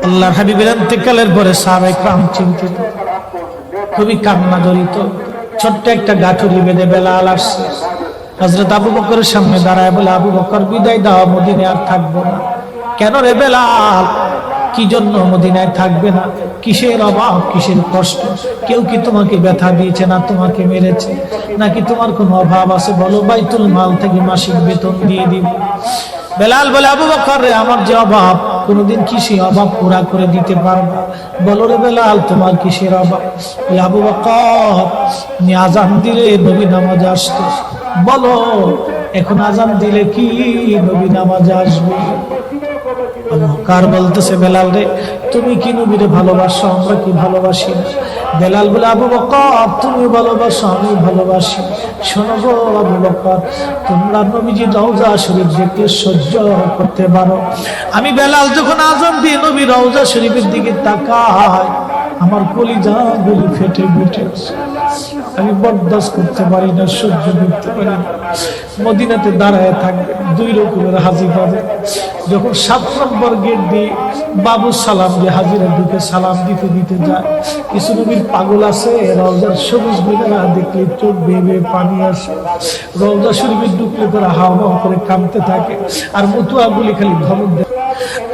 আল্লাহর হাবিবের ইন্তেকালের পরে সাহাবায়ে কেরাম চিন্তিত, খুবই কান্না জড়িত। ছোট্ট একটা গাঠুরি বেঁধে বেলাল আসছে, হযরত আবু বকরের সামনে দাঁড়ায় বলে, আবু বকর বিদায় দাও, মদিনায় আর থাকবো না। কেন রে বেলাল, কি জন্য মদিনায় থাকবে না? কিসের অভাব, কিসের কষ্ট? কেউ কি তোমাকে ব্যথা দিয়েছে না তোমাকে মেরেছে? নাকি তোমার কোনো অভাব আছে? বলো, বাইতুল মাল থেকে মাসিক বেতন দিয়ে দিব। বেলাল বলে, আবু বকর রে, আমার যে অভাব, কোনদিন কি সেই অভাব পুরা করে দিতে পারবা? বলো রে বেলাল, তোমার কিসের অভাব? বলে, আবু বকর, তুমি আজান দিলে নবী নামাজে আসতো, বলো এখন আজান দিলে কি নবী নামাজে আসবে? কার বলতেছে, বেলাল রে, তুমি কি নবীরে ভালোবাসো, আমরা কি ভালোবাসি না? বেলাল বলে, আবু বকর, তুমি ভালোবাসো, আমি ভালোবাসি। শোনো গো আবু বকর, তোমরা নবীজি রওজা শরীফ দেখলে সহ্য করতে পারো? আমি বেলাল যখন আজান দিয়ে নবী রওজা শরীফের দিকে তাকাই, আমার কলিজা গুলি ফেটে ফেটে, আমি বরদাস্ত করতে পারি না, সহ্য করতে পারি না। মদিনাতে দাঁড়ায় থাকবে, দুই রকমের হাজি পাবে। যখন 7 নম্বর গেট দিয়ে বাবু সালাম দিয়ে হাজিরা ঢুকে সালাম দিতে দিতে যায়, কিছু নবীর পাগল আছে, রওজার সবুজ মিনারা দেখলে চোখ বেয়ে বেয়ে পানি আসে, রওজা শরীফে ঢুকলে তারা হাওয়া করে কাঁদতে থাকে, আর মতুয়াগুলি খালি ধমক দেয়।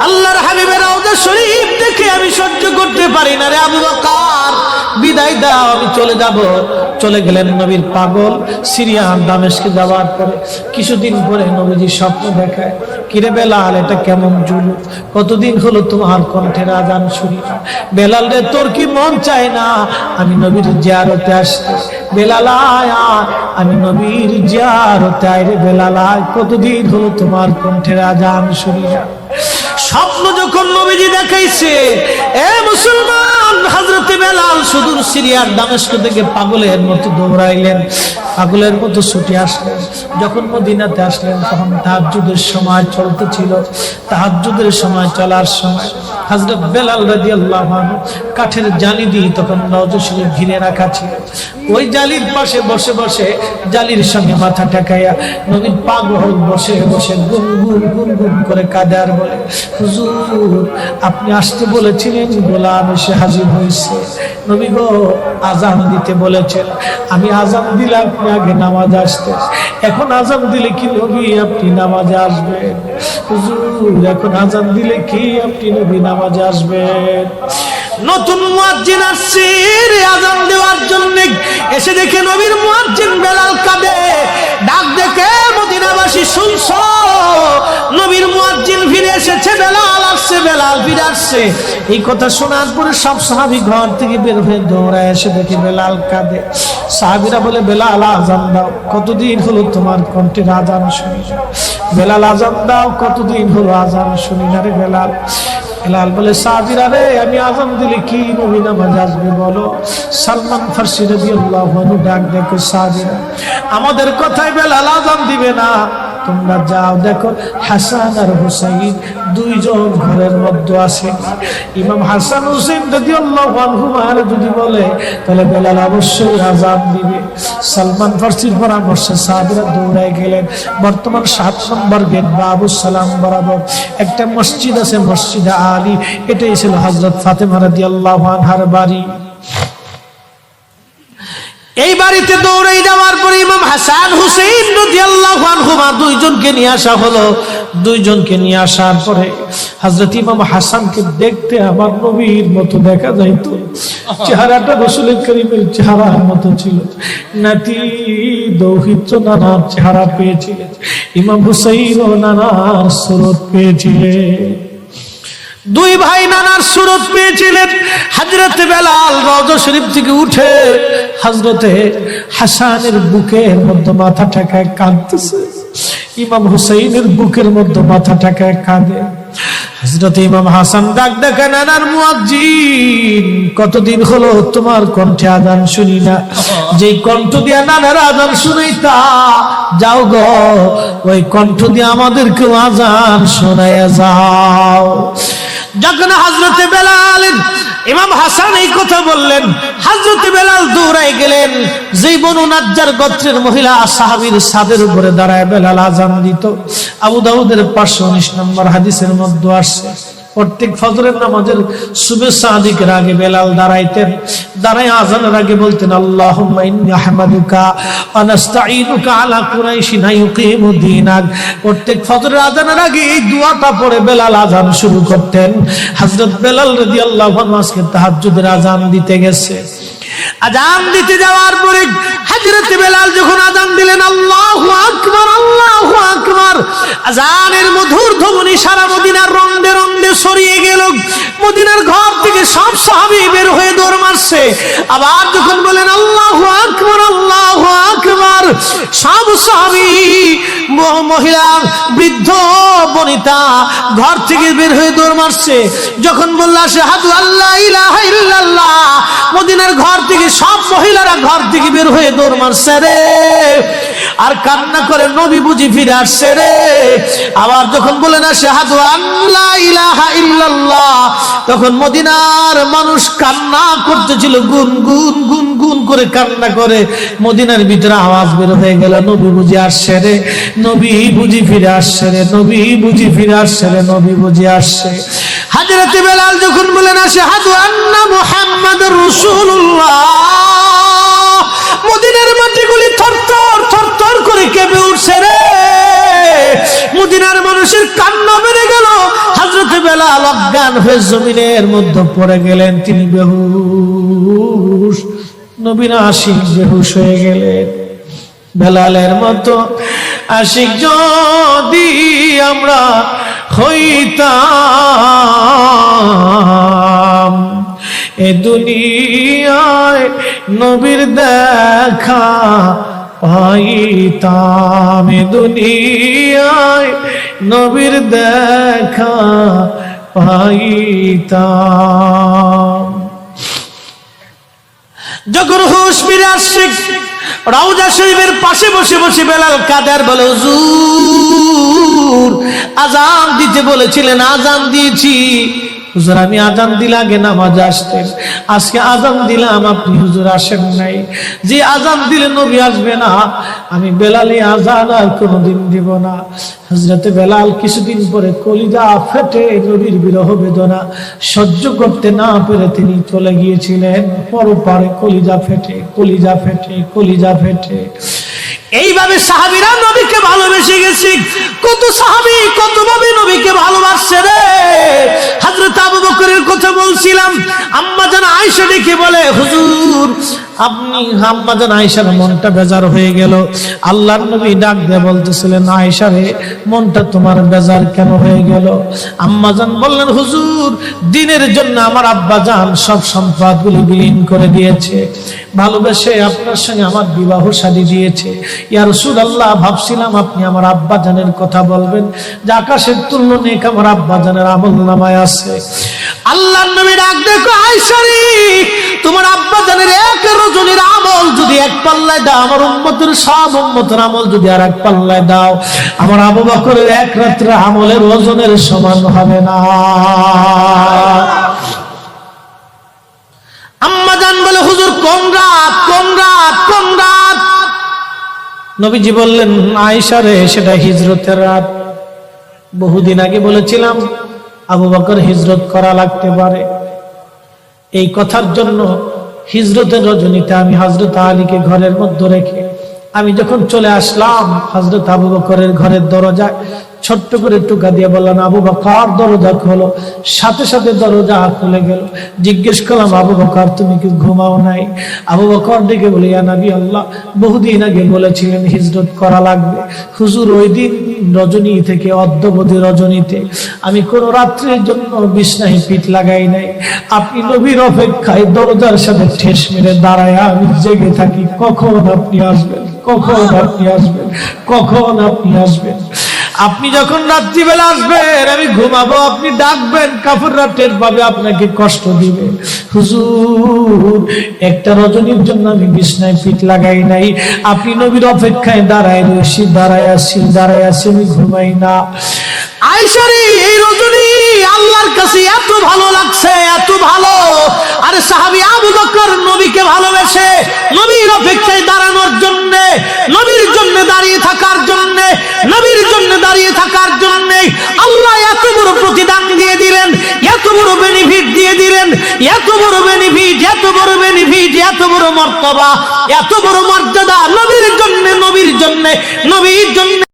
আল্লাহর হাবিবের রওজা শরীফ দেখে আমি সহ্য করতে পারি না রে আবু বকর, বিদায় দাও, আমি চলে যাব। চলে গেলেন নবীর পাগল। সিরিয়ার দামেস্কে যাওয়ার পরে কিছুদিন পরে নবীজি স্বপ্ন দেখায়, কিরে বেলাল, এটা কেমন জুলুম, কতদিন হলো তোমার কণ্ঠের আজান শুনি না। বেলাল রে, তোর কি মন চায় না আমি নবীর জিয়ারতে আসতে? বেলাল আয়, আমি নবীর জিয়ারতে আয় রে বেলাল আয়, কতদিন হলো তোমার কণ্ঠের আজান শুনি না। স্বপ্ন যখন নবীজি দেখাইছে, এ মুসলমান, হযরতে বেলাল সুদূর সিরিয়ার দামেস্ক থেকে পাগলের মতো দৌড়াইলেন, পাগলের মতো ছুটে আসলেন। যখন মদিনাতে আসলেন, তখন তাহাজ্জুদের সময় চলতেছিল। তাহাজ্জুদের সময় চলার সময় হযরত বেলাল রাদিয়াল্লাহু আনহু কাঠের জালি দিয়ে তখন রওজা শরীফ ঘিরে রাখা ছিল, ওই জালির পাশে বসে বসে জালির সঙ্গে মাথা ঠেকাইয়া নবীর পাগল বসে বসে গুনগুন গুনগুন করে কাঁদে আর বলে, হুজুর, আপনি আসতে বলেছিলেন, গোলাম এসে হাজির হয়েছে। নবী গো, আজান দিতে বলেছেন, আমি আজান দিলে আপনি আগে নামাজ আসতেন, এখন আজান দিলে কি নবী আপনি নামাজে আসবেন? হুজুর, এখন আজান দিলে কি আপনি নবী নামাজে আসবেন? নতুন মুয়াজ্জিন আসছে আজান দেওয়ার জন্য, এসে দেখে নবীর মুয়াজ্জিন বেলাল কাঁদে। ডাক দেখে মদিনাবাসী শুনছো, নবীর মুয়াজ্জিন ফিরে এসেছে, বেলাল আসছে, বেলাল ফিরে আসছে। এই কথা শোনার পরে সব সাহাবী ঘর থেকে বের হয়ে দৌড়ায় এসে দেখে বেলাল কাঁদে। সাহাবীরা বলে, বেলাল আজান দাও, কতদিন হলো তোমার কণ্ঠের আজান শুনি না। বেলাল আজান দাও, কতদিন হলো আজান শুনি না রে বেলাল। বেলাল বলে, সাহাবীরা রে, আমি আজান দিলে কি নবী নামাজ আসবে বলো? সালমান ফারসি রাদিয়াল্লাহু আনহু ডাক দেখো, সাহাবীরা, আমাদের কথায় বেলাল আজান দিবে না, তোমরা যাও দেখো হাসান আর হুসাইন দুইজন ঘরের মধ্যে আছে। ইমাম হাসান হুসাইন রাদিয়াল্লাহু আনহুমা যদি বলে, তাহলে বেলাল অবশ্যই আজান দিবে। সালমান ফারসির পরামর্শে সাহাবীরা দৌড়ায় গেলেন। বর্তমান 7 নম্বর গেট বাবু সালাম বরাবর একটা মসজিদ আছে, মসজিদে আলী, এটাই ছিল হযরত ফাতেমা রাদিয়াল্লাহু আনহার বাড়ি। এই বাড়িতে দৌড়ে যাওয়ার পরে ইমাম হাসান হুসাইন রাদিয়াল্লাহু আনহুমা দুইজনকে নিয়ে আসা হলো। দুইজনকে নিয়ে আসার পরে হযরত ইমাম হাসানকে দেখতে আমার নবীর মতো দেখা যাইত, চেহারাটা রাসূল করিমের চেহারার মতো ছিল। নাতি দৌহিত্র নানার চেহারা পেয়েছিলেন, ইমাম হুসাইন ও নানার সুরত পেয়েছিলেন। দুই ভাই নানার সুরত পেয়েছিলেন। হযরতে বেলাল রওজা শরীফ থেকে উঠে হযরতে হাসানের বুকের মধ্যে মাথা ঠেকায় কাঁদতেছে, ইমাম হুসাইনের বুকের মধ্যে মাথা ঠেকায় কাঁদে। হযরত ইমাম হাসান ডাক দেখে, নানার মুয়াজ্জিন, কতদিন হলো তোমার কণ্ঠে আজান শুনি না, যেই কণ্ঠ দিয়া নানার আজান শুনাইতা, যাও গো ওই কণ্ঠ দিয়ে আমাদেরকে আজান শোনাইয়া যাও। যখন হযরতে বেলাল ইমাম হাসান এই কথা বললেন, হযরতে বেলাল দৌড়ায় গেলেন। যেই বনু নাজ্জার গোত্রের মহিলা সাহাবীর ছাদের উপরে দাঁড়ায় বেলাল আজান দিত। আবু দাউদের 519 নম্বর হাদিসের মধ্যে আসছে, প্রত্যেক ফজরের নামাজের সুবহ সাদিকের আগে বেলাল দাঁড়াইতেন, দাঁড়ায় আযানের আগে বলতেন আল্লাহুম্মা ইন্নী আহমাদুকা ওয়া নাস্তাঈনুকা আলা কুরাইশিন ইউকিমু দীনাক। প্রত্যেক ফজরের আযানের আগে এই দোয়াটা পড়ে বেলাল আযান শুরু করতেন। হযরত বেলাল রাদিয়াল্লাহু আনহু আজকে তাহাজ্জুদের আযান দিতে গেছে। আযান দিতে যাওয়ার পরে হযরত বেলাল যখন আযান দিলেন আল্লাহু আকবার আল্লাহু আকবার, আযানের মধুর ধ্বনি সারা মদিনার রন্দে রন্দে ছড়িয়ে গেল। মদিনার ঘর থেকে সব সাহাবী বের হয়ে দৌড় মারছে। আবার যখন বলেন আল্লাহু আকবার আল্লাহু আকবার, সব সাহাবী মহিলা বৃদ্ধ বনিতা ঘর থেকে বের হয়ে দৌড় মারছে। যখন বলল আশহাদু আল্লা ইলাহা ইল্লাল্লাহ, মদিনার ঘর থেকে সব মহিলারা ঘর থেকে বের হয়ে দৌড় মারছে রে, আর কান্না করে নবী বুঝি ফিরে আসছে রে। আবার যখন বলেন আশহাদু আল্লা ইলাহা ইল্লাল্লাহ, তখন মদিনার মানুষ কান্না করতেছিল, গুন গুন গুন গুন করে কান্না করে। মদিনার ভিতরে আওয়াজ বের হয়ে গেল, নবী বুঝি আসছে রে, নবী বুঝি ফিরে আসছে রে, নবী বুঝি ফিরে আসছে রে, নবী বুঝি আসছে। হযরত বেলাল যখন বলেন আশহাদু আন্না মুহাম্মাদুর রাসূলুল্লাহ, মদিনার মাটিগুলি থরথর থরথর করে কেঁপে উঠছে রে। মদিনার মানুষের কান্না বেড়ে গেল। হযরত বেলাল অজ্ঞান হয়ে জমিনের মধ্যে পড়ে গেলেন, তিনি বেহুশ। নবীর আশিক বেহুশ হয়ে গেলেন। বেলালের মতো আশিক যদি আমরা হইতাম, এ দুনিয়ায় নবীর দেখা পাইতাম, এ দুনিয়ায় নবীর দেখা পাইতাম। যখন হুঁশ ফিরে আসছে, রওজা শরীফের পাশে বসে বসে বেলাল কাদের বলে হুজুর আযান দিতে বলেছিলেন, আযান দিয়েছি হুজুর, আমি আযান দিলে আগে নামাজ আসতেন, আজকে আযান দিলাম আপনি হুজুর আসেন নাই। যে আযান দিলে নবী আসবে না, আমি বেলালি আযান আর কোনোদিন দিব না। হযরতে বেলাল কিছুদিন পরে কলিজা ফেটে নবীর বিরহ বেদনা সহ্য করতে না পেরে তিনি চলে গিয়েছিলেন পরপারে। কলিজা ফেটে কলিজা ফেটে কলিজা ফেটে। এইভাবে সাহাবীরা নবীকে ভালোবেসে গেছে। কত সাহাবী কত ভাবে নবীকে ভালোবাসছে রে। হযরত আবু বকরের কথা বলছিলাম, আম্মা জান আয়েশা ডেকে বলে হুজুর আপনি, আম্মা জান আয়েশার মনটা বেজার হয়ে গেল। আল্লাহর নবী ডাক দিয়ে বলতেছিলেন আয়েশা রে, মনটা তোমার বেজার কেন হয়ে গেল? আম্মা জান বললেন হুজুর দ্বীনের জন্য আমার আব্বা জান সব সম্পদগুলি বিলীন করে দিয়েছে, ভালোবেসে আপনার সঙ্গে আমার বিবাহ শাদী দিয়েছে। ইয়া রাসূলুল্লাহ, ভাবছিলাম আপনি আমার আব্বা জানের কথা বলবেন, যে আকাশের তুল্য নেক আমার আব্বা জানের আমলনামায় আছে। আল্লাহর নবী ডাক দেখো আয়েশা রে, তোমার আব্বা জানের এক রজনীর আমল যদি এক পাল্লায় দাও, আমার উম্মতের সব উম্মতের আমল যদি আর এক পাল্লায় দাও, আমার আবু বকরের এক রাত্রে আমলের ওজনের সমান হবে না। আম্মা জান বলে হুজুর কোন রাত কোন রাত কোন রাত? নবীজি বললেন আয়েশা রে, সেটা হিজরতের রাত। বহুদিন আগে বলেছিলাম আবু বকর হিজরত করা লাগতে পারে, এই কথার জন্য হিজরতের রজনীতে আমি হযরত আলীকে ঘরের মধ্যে রেখে আমি যখন চলে আসলাম, হযরত আবু বকরের ঘরের দরজায় ছোট্ট করে টুকা দিয়ে বললাম আবু বকর দরজা খোলো। সাথে সাথে দরজা খুলে গেল। জিজ্ঞেস করলাম আবু বকর তুমি কি ঘুমাও নাই? আবু বকর ডেকে বলে ইয়া নবী আল্লাহ, বহুদিন আগে বলেছিলেন হিজরত করা লাগবে। হুজুর ওই দিন রজনী থেকে অদ্যবধি রজনীতে আমি কোন রাত্রের জন্য বিছনায় পিঠ লাগাই নাই। আপনি নবীর অপেক্ষায় দরজার সাথে ঠেস মেরে দাঁড়ায় আমি জেগে থাকি, কখন আপনি আসবেন, কখন আপনি আসবেন, কখন আপনি আসবেন। আপনি যখন রাত্রিবেলা আসবেন আমি ঘুমাবো, আপনি ডাকবেন, কাফেররা টের পাবে, আপনাকে কষ্ট দিবে। হুজুর একটা রজনীর জন্য আমি বিছনায় পিঠ লাগাই নাই, আপনি নবীর অপেক্ষায় দাঁড়ায় রয়েছি, দাঁড়ায় আসি, আমি ঘুমাই না। আয়েশা রে, এই রজনী আল্লাহর কাছে এত ভালো লাগছে, এত ভালো। আরে সাহাবী আবু বকর নবীকে ভালোবেসে নবীর অপেক্ষায় দাঁড়ানোর জন্য, নবীর জন্য দাঁড়িয়ে থাকার জন্য, নবীর জন্য দাঁড়িয়ে থাকার জন্য আল্লাহ এত বড় প্রতিদান দিয়ে দিলেন, এত বড় বেনিফিট দিয়ে দিলেন, এত বড় বেনিফিট, এত বড় বেনিফিট, এত বড় মর্তবা, এত বড় মর্যাদা নবীর জন্য, নবীর জন্য, নবীর জন্য।